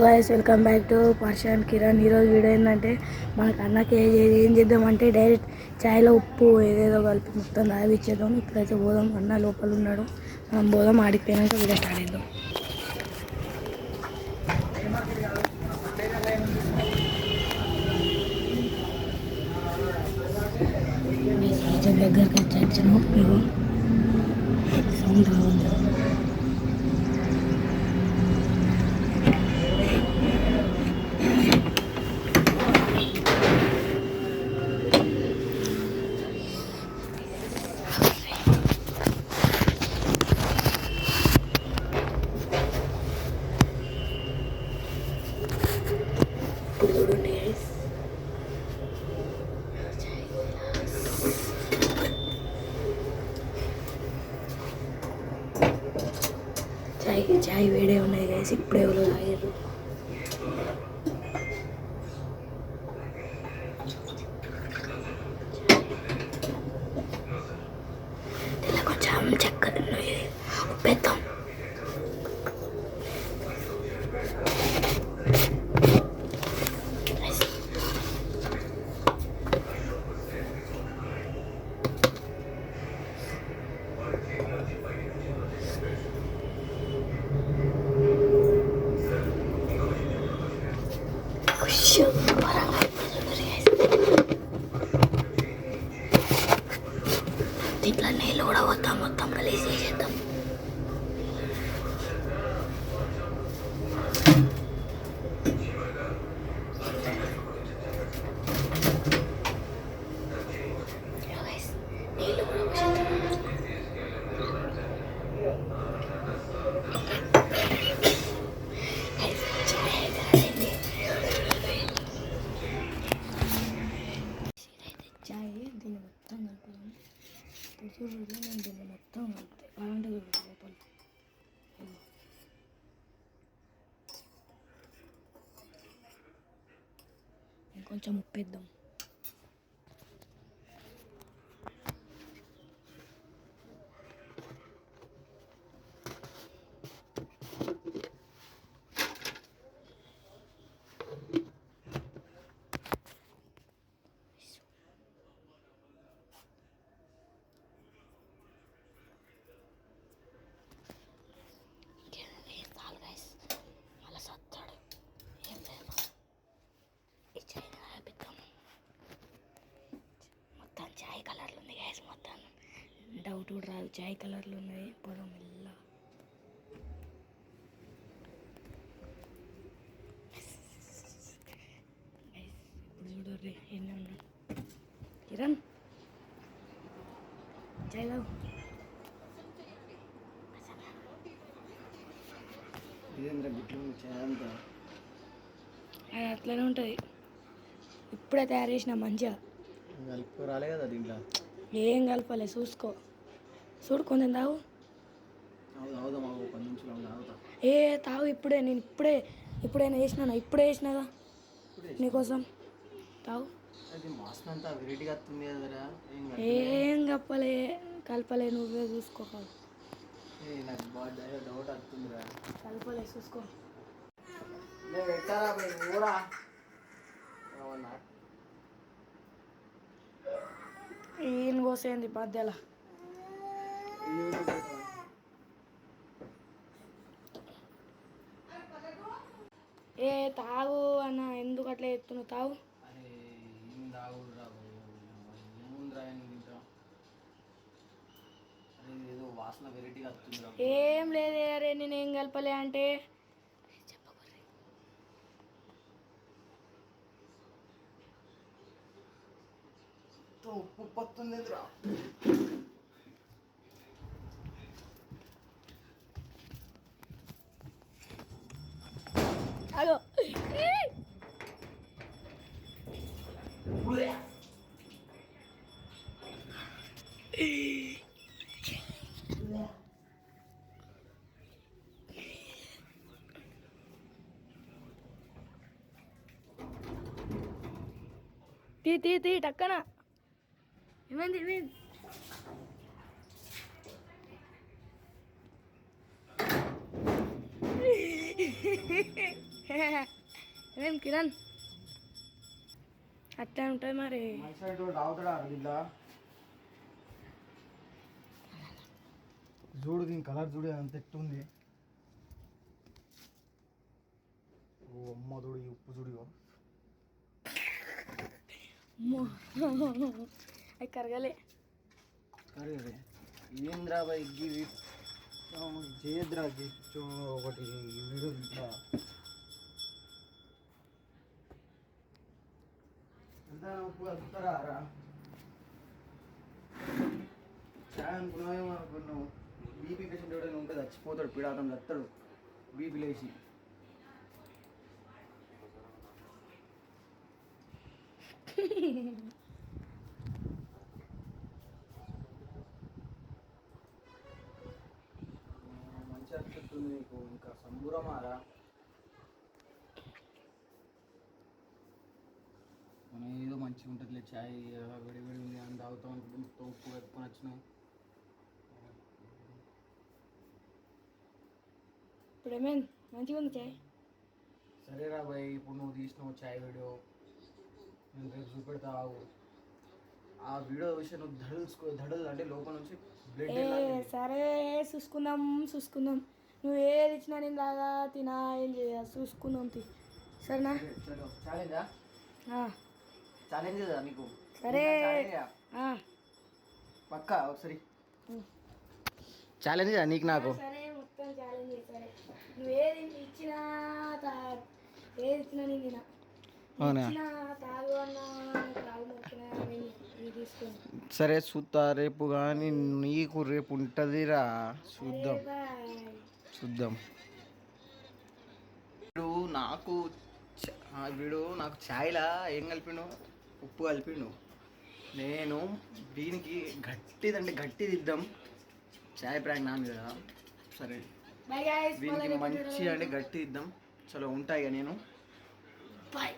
Guys welcome back to పర్షాన్ కిరణ్. ఈరోజు video ఏంటంటే మనకు అన్నకి ఏం చేద్దామంటే డైరెక్ట్ చాయ్లో ఉప్పు ఏదేదో కలిపి మొత్తం తాగిచ్చేద్దాం. ఇప్పుడైతే పోదాం, అన్న లోపల ఉన్నాడు, మనం పోదాం. ఆడిపోయినాక వీడియో స్టార్ట్ చేద్దాం. దగ్గరికి వచ్చి వచ్చినాం, మీకు సౌండ్ రావద్దు. చాయ్ వేడే ఉన్నాయి గైస్, ఇప్పుడే ఎవరో తాగారు. కొంచెం చక్కెర ఉప్పేద్దాం. ఇట్లా నీళ్ళు కూడా మొత్తం కలిసి చేసేద్దాం. చాయ్ దీన్ని మొత్తం కలుపుదాం. చూడండి, నేను దీన్ని మొత్తం కలుపుతాయి అలాంటి లోపల కొంచెం ఉప్పేద్దాం. చాయ్ కలర్లు ఉంది గ్యాస్, మొత్తం డౌట్ కూడా రాదు. చాయ్ కలర్లు ఉన్నాయి. పొలం మెల్ల ఇప్పుడు చూడర్రి ఎన్ని ఉన్నాయి. కిరణ్ చాయ్ తాగు. అది అట్లనే ఉంటుంది. ఇప్పుడే తయారు చేసిన మంచిగా రాలే కదా దీంట్లో, ఏం కలపాలి చూసుకో. చూడు కొంచెం తాగు. ఏ తాగు ఇప్పుడే, నేను ఇప్పుడైనా వేసినా, ఇప్పుడే వేసినాగా నీకోసం. తాగు. ఏం కలపలే నువ్వే చూసుకో. కలపలే చూసుకో. ఈయన కోసేయండి మధ్యలో. ఏ తాగు అన్న, ఎందుకు అట్లా ఎత్తున్నావు? తాగు. ఏం లేదే, అరే నేనేం కలపలే అంటే ఉప్పు పత్తుంది. అదో తీ టక్కన. ఏమైంది? ఏం కిరణ్ అట్లా ఉంటుంది మరి. మనిషి తాగుతాడా దీంట్లో? చూడు దీని కలర్ చూడు అంత ఎట్టుంది. ఓ అమ్మ చూడు ఈ ఉప్పు చూడు. అవి కరగలే. కరగలే ఏంద్రా బాయ్ గివి చేయద్రా గిచ్చు ఒకటి వీడియో ఇట్లా ఎంత ఉప్పు కలుపుతారా రా? చాయ్ అనుకున్నావేమో అనుకున్నావు. బీపీ పేషెంట్ ఎవడైనా ఉంటే చచ్చిపోతాడు, పీడాతం చస్తాడు బీపీ లేచి. మంచి అనిపిస్తుంది నీకు, ఇంకా సంబురమారా. మనం ఏదో మంచిగా ఉంటుందిలే చాయ్ విడి విడి ఉంది అని తాగుతాం అనుకుంటే మొత్తం ఉప్పు కలుపుకొని వచ్చినావు. ఇప్పుడు ఏమైంది? మంచిగా ఉంది చాయ్. సరేరా బాయ్, ఇప్పుడు నువ్వు తీసినావు చాయ్ వీడియో, నేను రేపు చూపెడతావు. ఆ వీడియో విషయం నువ్వు దడలు అంటే లోపల నుంచి బ్లడ్. సరే చూసుకుందాం. నువ్వు ఏది ఇచ్చినా నేను లాగా తినా ఏం చేయ చూసుకుందాం సరేనా? ఛాలెంజా? ఛాలెంజ్ కదా నీకు? సరే పక్కా ఒకసారి ఛాలెంజ్ నీకు నాకు. సరే మొత్తం ఛాలెంజ్. సరే నువ్వు ఏది ఇచ్చినా ఏది ఇచ్చినా నేను తినా. తాగు అన్నా తాగు మొక్కినా తీసుకోండి. సరే చూస్తా రేపు, కానీ నీకు రేపు ఉంటుందిరా, చూద్దాం. వీడు నాకు ఛాయ్లా ఏం కలిపిండు? ఉప్పు కలిపిండు. నేను దీనికి గట్టిది ఇద్దాం. ఛాయ్ ప్రాంక్ నా మీద. సరే దీనికి మంచి అంటే గట్టి ఇద్దాం. చలో ఉంటాయి. నేను బాయ్.